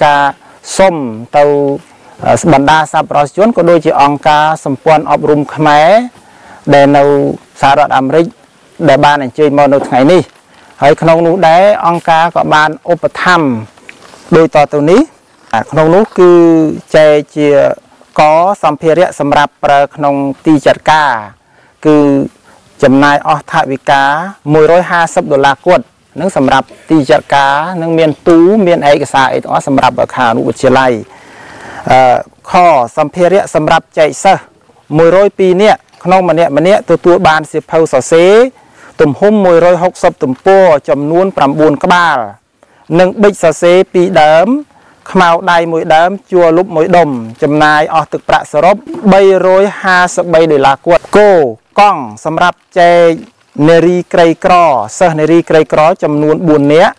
ការសុំទៅបណ្ដាសប្បុរសជនក៏ដូចជាអង្គការសម្ព័ន្ធអប់រំខ្មែរដែលនៅសហរដ្ឋអាមេរិកដែលបានអញ្ជើញមកនៅថ្ងៃនេះហើយក្នុងនោះដែរអង្គការក៏បានឧបត្ថម្ភដោយតទៅនេះក្នុងនោះគឺចែកជាកសម្ភារៈសម្រាប់ប្រើក្នុងទីចាត់ការគឺចំណាយអស់ថវិកា$150គាត់នឹងសម្រាប់ទីចាត់ការនឹងមានទូមានឯកសារអីទាំងអស់សម្រាប់ខាងអនុវិទ្យាល័យខសម្ភារៈសម្រាប់ចែកសិស្ស102នាក់ក្នុងម្នាក់ទទួលបានសៀវភៅសរសេរទំហំ160ទំព័រចំនួន9ក្បាលនិងប៊ិចសរសេរ2ដើមខ្មៅដៃ1ដើមជួរលុប1ដុំចំណាយអស់ទឹកប្រាក់សរុប$353គាត់គោកង់សម្រាប់ចែកនារីក្រីក្រសិស្សនារីក្រីក្រចំនួន4នាក់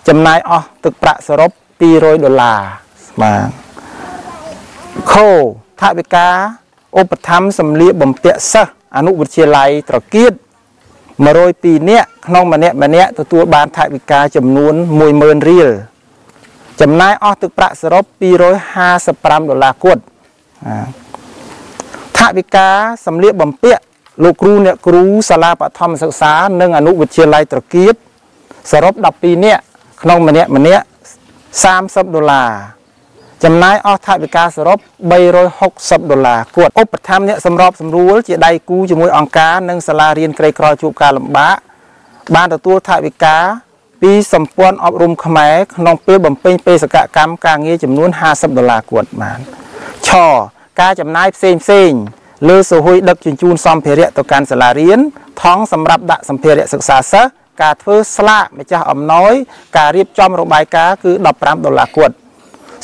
ចំណាយអស់ទឹកប្រាក់សរុប$200បាទខោថវិកាឧបត្ថម្ភសម្លៀកបំពាក់សិស្សអនុវិទ្យាល័យត្រកៀត102នាក់ក្នុងម្នាក់ទទួលបានថវិកាចំនួន$10,000រៀលចំណាយអស់ទឹកប្រាក់សរុប$255គាត់ថវិកាសម្លៀកបំពាក់លោកគ្រូអ្នកគ្រូសាលាបឋមសិក្សានិងអនុវិទ្យាល័យត្រកៀតសរុប12នាក់ក្នុងម្នាក់$30ចំណាយអស់ថវិកាសរុប$360គាត់ឧបត្ថម្ភអ្នកសម្របសម្រួលជាដៃគូជាមួយអង្គការនិងសាលារៀនក្រីក្រជួបការលំបាកបានទទួលថវិកាពីសម្ព័ន្ធអប់រំខ្មែរក្នុងពេលបំពេញបេសកកម្មការងារចំនួន$50គាត់បានឆការចំណាយផ្សេងលើសហួយដឹកជញ្ជូនសម្ភារៈទៅកាន់សាលារៀនថង់សម្រាប់ដាក់សម្ភារៈសិក្សាសិស្សការធ្វើស្លាកម្ចាស់អំណោយការរៀបចំរបាយការណ៍គឺ$15គាត់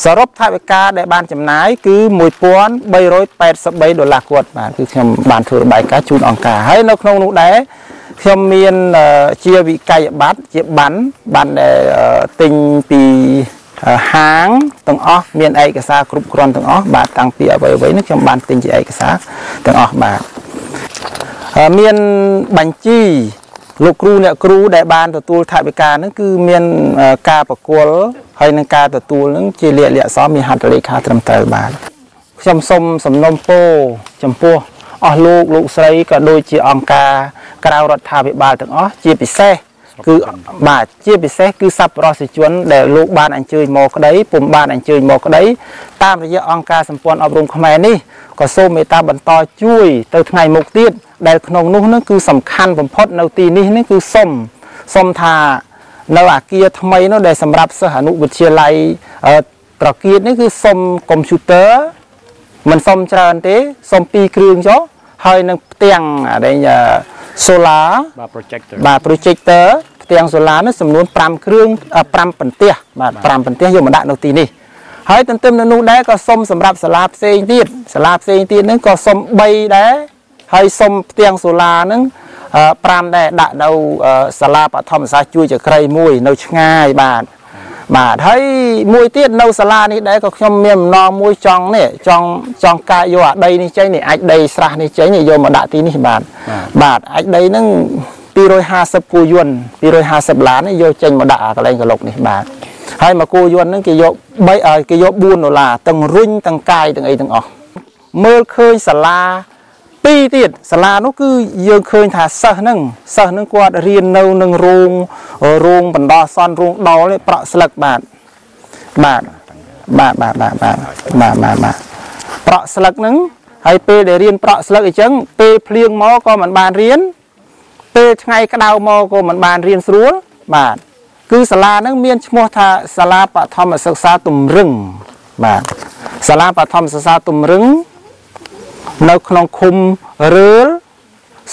សរុបថវិកាដែលបានចំណាយគឺ$1,383គាត់បាទគឺខ្ញុំបានធ្វើរបាយការណ៍ជូនអង្គការហើយនៅក្នុងនោះដែរខ្ញុំមានជាវិក័យប័ត្រជាបានដែលទិញពីហាងទាំងអស់មានឯកសារគ្រប់គ្រាន់ទាំងអស់បាទតាំងពីអ្វីនេះខ្ញុំបានទិញជាឯកសារទាំងអស់បាទមានបញ្ជីលោកគ្រូអ្នកគ្រូដែលបានទទួលថវិកាហ្នឹងគឺមានការប្រគល់ហើយនឹងការទទួលហ្នឹងជាលក្ខណៈសមមានហត្ថលេខាត្រឹមត្រូវបាទខ្ញុំសូមសំណូមពរចំពោះអស់លោកស្រីក៏ដូចជាអង្គការក្រៅរដ្ឋាភិបាលទាំងអស់ជាពិសេសគឺបាទជាពិសេសគឺសប្បុរសជនដែលលោកបានអញ្ជើញមកក្តីពុំបានអញ្ជើញមកក្តីតាមរយៈអង្គការសម្ព័ន្ធអប់រំខ្មែរនេះក៏សូមមេត្តាបន្តជួយទៅថ្ងៃមុខទៀតដែលក្នុងនោះនឹងគឺសំខាន់បំផុតនៅទីនេះគឺសុំថានៅអាគារថ្មីនោះដែលសម្រាប់សិស្សអនុវិទ្យាល័យត្រកៀតនេះគឺសុំកុំព្យូទ័រមិនសុំច្រើនទេសុំ2គ្រឿងចុះហើយនឹងផ្ទាំងsolar បាទ projector ផ្ទាំង solar នោះចំនួន5គ្រឿង5បន្ទះបាទ5បន្ទះយកមកដាក់នៅទីនេះហើយទន្ទឹមនឹងនោះដែរក៏សុំសម្រាប់សាលាផ្សេងទៀតហ្នឹងក៏សុំ3ដែរហើយសុំផ្ទាំង solar ហ្នឹង5ដែរដាក់នៅសាលាបឋមសាស្ត្រជួយចក្រីមួយនៅឆ្ងាយបាទហើយមួយទៀតនៅសាលានេះដែរក៏ខ្ញុំមានបំណងមួយចង់កាយយកអាដីនេះចេញនេះអាចដីស្រះនេះចេញយកមកដាក់ទីនេះបាទអាចដីហ្នឹង250គួរយួន$250នេះយកចេញមកដាក់កន្លែងកលុកនេះបាទហើយមកគួរយួនហ្នឹងគេយក$4ទាំងរុញទាំងកាយទាំងអីទាំងអស់មើលឃើញសាលា2ទៀតសាលានោះគឺយើងឃើញថាសិស្សហ្នឹងគាត់រៀននៅនឹងរោងបណ្ដោះអាសន្នរោងដោលប្រក់ស្លឹកបាទប្រក់ស្លឹកហ្នឹងហើយពេលដែលរៀនប្រក់ស្លឹកអញ្ចឹងពេលភ្លៀងមកក៏មិនបានរៀនពេលថ្ងៃក្តៅមកក៏មិនបានរៀនស្រួលបាទគឺសាលាហ្នឹងមានឈ្មោះថាសាលាបឋមសិក្សាទំរឹងបាទសាលាបឋមសិក្សាទំរឹងនៅក្នុងឃុំរើល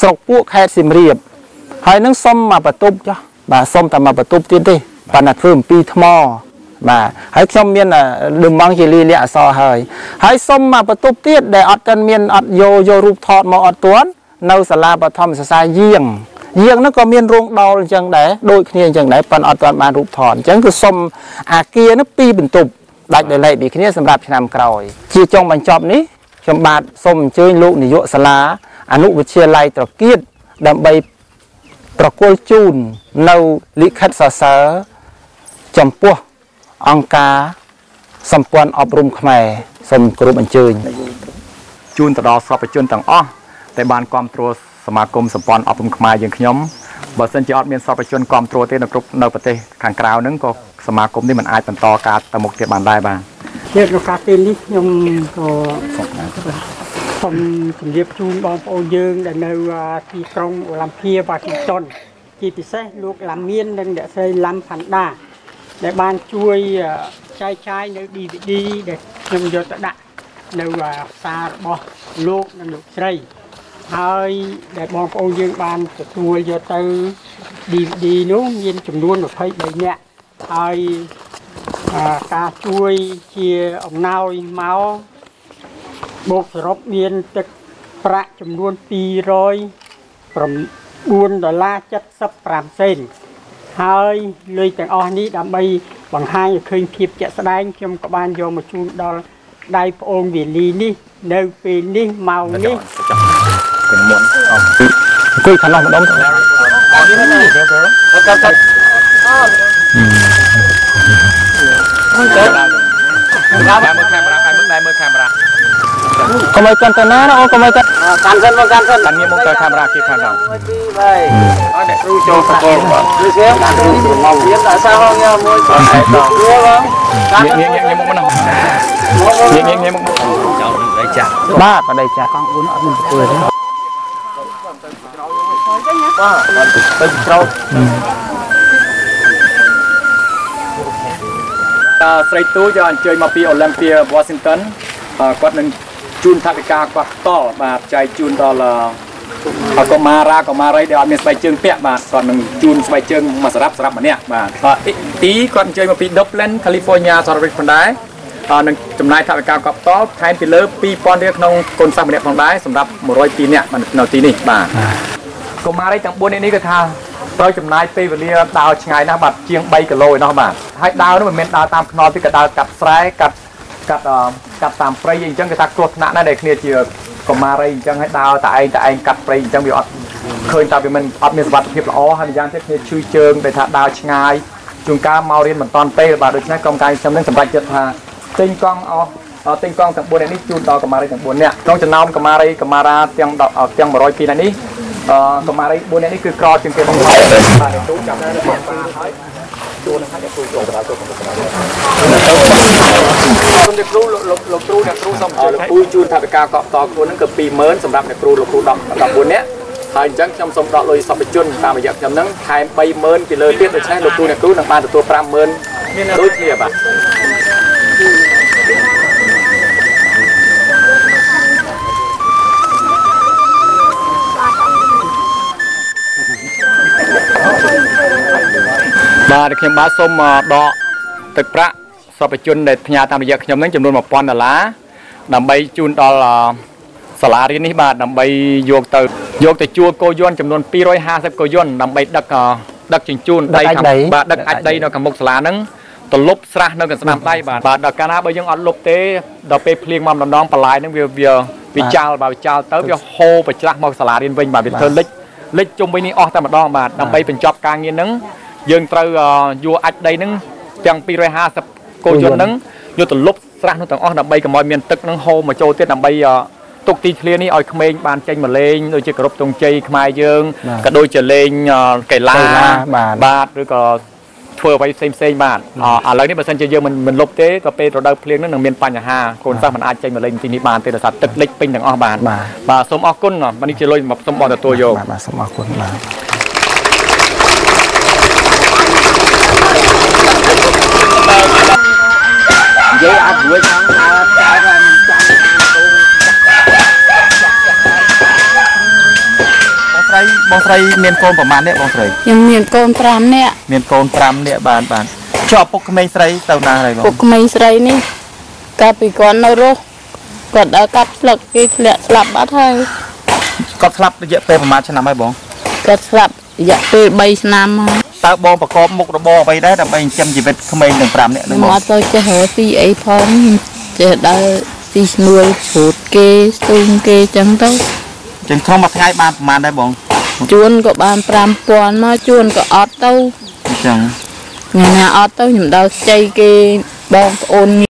ស្រុកពួកខេត្តសៀមរាបហើយនឹងសុំមកបន្ទប់ចុះបាទសុំតែមកបន្ទប់ទៀតទេប៉ុន្តែធ្វើអំពីថ្មបាទហើយខ្ញុំមានដំងជាលីលាក់អសហើយសុំមកបន្ទប់ទៀតដែលអត់ទាន់មានអត់យករូបថតមកអត់ទាន់នៅសាលាបឋមសិក្សាយាងនោះក៏មានរោងដោលអញ្ចឹងដែរដូចគ្នាអញ្ចឹងដែរប៉ុន្តែអត់ទាន់បានរូបថតអញ្ចឹងគឺសុំអាគារនោះ2បន្ទប់ដាច់ដោយឡែកពីគ្នាសម្រាប់ឆ្នាំក្រោយជាចុងបញ្ចប់នេះខ្ញុំបាទសូមអញ្ជើញលោកនាយកសាលាអនុវិទ្យាល័យត្រកៀតដើម្បីប្រគល់ជូននៅលិខិតសរសើរចំពោះអង្គការ សម្ព័ន្ធអប់រំខ្មែរសូមគោរពអញ្ជើញជូនទៅដល់សពជនទាំងអស់ដែលបានគ្រប់គ្រងសមាគមសម្ព័ន្ធអប់រំខ្មែរយើងខ្ញុំបើសិនជាអត់មានសពជនគ្រប់គ្រងទេនៅគ្រប់នៅប្រទេសខាងក្រៅហ្នឹងក៏សមាគមនេះមិនអាចបន្តការទៅមុខទៀតបានដែរបាទជាឱកាសពេលនេះខ្ញុំក៏សូមជម្រាបជូនបងប្អូនយើងដែលនៅទីក្រុងអូឡាំភីវ៉ាស៊ីនតោនជាពិសេសលោកឡាមៀននិងអ្នកស្រីឡាំផាន់ដាដែលបានជួយចែកចាយនៅ DVD ដែលខ្ញុំយកទៅដាក់នៅផ្សាររបស់លោកនិងលោកស្រីហើយដែលបងប្អូនយើងបានទទួលយកទៅ DVD នោះមានចំនួន23នាក់ហើយការជួយជាអំណោយមកបូកសរុបមានទឹកប្រាក់ចំនួន$209.75 សេនហើយលុយទាំងអស់នេះដើម្បីបង្ហាញឲ្យឃើញភាពជាក់ស្ដែងខ្ញុំក៏បានយកមកជូនដល់ដៃប្អូនវេលីនេះនៅពេលនេះម៉ោងនេះពីមុនអង្គុយខាងនោះម្ដងទៅមើលកាមេរ៉ាកុំឲ្យកាន់ទៅណាអូកុំឲ្យកាន់សិនមកកាន់សិនកាន់ងារមកទៅកាមេរ៉ាគេខាងដល់1 2 3ហើយអ្នកគ្រូចូលសកលបាទគឺសៀងដាក់គ្រូមកទៀតដល់សាហងមួយទៅឯតងគ្រូបងងារមកមកងារមកចោលដៃចាស់បាទដៃចាស់កង់4អត់មានធ្វើទេបាទទៅក្រោយស្រីទូយកអញ្ជើញមកពី Olympia Washington គាត់នឹងជូនថវិកាគាត់តបាទចែកជូនដល់កុមារីដែលអត់មានស្បែកជើងពាក់បាទគាត់នឹងជូនស្បែកជើងមួយសម្រាប់ម្នាក់បាទទីគាត់អញ្ជើញមកពី Dublin California សហរដ្ឋអាមេរិកផងដែរនឹងចំណាយថវិកាគាត់តថែមពីលើ $2,000 រៀលក្នុងកូនសិស្សម្នាក់ផងដែរសម្រាប់102នាក់នៅទីនេះបាទកុមារីទាំង4នាក់នេះគឺថាត្រូវចំណាយពេលវេលាដើរឆ្ងាយណាស់បាទជាង3គីឡូឯណោះបាទហើយដើរនោះមិនមែនដើរតាមខ្នល់ទេក៏ដើរកាត់ស្រែកាត់តាមព្រៃអញ្ចឹងគេថាគ្រោះថ្នាក់ណាស់ដែលគ្នាជាកុមារីអញ្ចឹងហើយដើរតែឯងកាត់ព្រៃអញ្ចឹងវាអត់ឃើញតែវាមិនអត់មានសុវត្ថិភាពល្អហើយម្យ៉ាងទៀតគ្នាឈឺជើងដែលថាដើរឆ្ងាយជួនកាលមករៀនមិនតាន់ពេលបាទដូច្នេះក្រុមការខ្ញុំនឹងសម្រេចចិត្តថាទិញកង់ទាំង4នាក់នេះជូនដល់កុមារីទាំង4នាក់ក្នុងចំណោមកុមារាទាំង102នាក់នេះកុមារី4នាក់នេះគឺក្រជាងគេបងប្អូនបាទគ្រូចាប់ដល់បានហើយជួនហើយគ្រូចូលដល់ចូលក្នុងក្រុមអ្នកគ្រូលោកគ្រូអ្នកគ្រូសូមលោកពូជូនថវិកាកក់តខ្លួនហ្នឹងគឺ20000សម្រាប់អ្នកគ្រូលោកគ្រូ14នាក់ហើយអញ្ចឹងខ្ញុំសូមដកលុយសពជនតាមរយៈខ្ញុំហ្នឹងថែម30000ពីលើទៀតដូច្នេះលោកគ្រូអ្នកគ្រូនឹងបានទទួល50000ដូចគ្នាបាទបាទខ្ញុំបាទសូមដកទឹកប្រាក់សពជនដែលផ្ញើតាមរយៈខ្ញុំនឹងចំនួន$1000ដើម្បីជូនដល់សាលារៀននេះបាទដើម្បីយកទៅជួលគោយន្តចំនួន250គោយន្តដើម្បីដឹកជញ្ជូនដីខាងបាទដឹកអាចដីនៅខាងមុខសាលាហ្នឹងទៅលុបស្រះនៅកណ្ដាលដៃបាទដល់កាលណាបើយើងអត់លុបទេដល់ពេលភ្លៀងមកម្ដងបន្លាយហ្នឹងវាចាល់បាទវាចាល់ទៅវាហូរប្រច្រាស់មកសាលារៀនវិញបាទវាធ្វើលិចជុំវិញនេះអស់តែម្ដងបាទដើម្បីបញ្ចប់ការងារហ្នឹងយើងត្រូវយកអាចដីហ្នឹងទាំង250គោយន្តហ្នឹងយកទៅលុបស្រះនោះទាំងអស់ដើម្បីកុំឲ្យមានទឹកហ្នឹងហូរមកចូលទៀតដើម្បីទុកទីធ្លានេះឲ្យក្មេងបានចេញមកលេងដូចជាគោរពទង់ជ័យខ្មែរយើងក៏ដូចជាលេងកីឡាបាទឬក៏ធ្វើអ្វីផ្សេងបាទឥឡូវនេះបើសិនជាយើងមិនលុបទេក៏ពេលរដូវភ្លៀងហ្នឹងនឹងមានបញ្ហាកូនសិស្សមិនអាចចេញមកលេងទីនេះបានទេដោយសារទឹកលិចពេញទាំងអស់បាទសូមអរគុណបាទនេះជាលុយសូមបងទទួលយកបាទសូមអរគុណបាទនិយាយអត់រួចផងបងស្រីមានកូនប្រហែលនាក់បងស្រីខ្ញុំមានកូន5នាក់មានកូន5នាក់បាទជាប់ពុកក្មេងស្រីទៅណាហើយបងពុកក្មេងស្រីនេះកាលពីគាត់នៅរស់គាត់ដើរកាត់ស្លឹកគេធ្លាក់ស្លាប់បាត់ហើយគាត់ស្លាប់រយៈពេលប្រហែលឆ្នាំហើយបងគាត់ស្លាប់រយៈពេល3ឆ្នាំហើយតើបងប្រកបមុខរបរអ្វីដែរដើម្បីចិញ្ចឹមជីវិតក្មេងទាំង5នាក់ហ្នឹងបងអត់ទៅចេះរកស៊ីអីផងចេះដើរស៊ីឈ្នួលជ្រូតគេស្ទូងគេចឹងទៅចឹងក្នុងមួយថ្ងៃបានប្រហែលដែរបងជួនក៏បាន5000មកជួនក៏អត់ទៅអញ្ចឹងថ្ងៃណាអត់ទៅខ្ញុំដល់ចៃគេបងប្អូន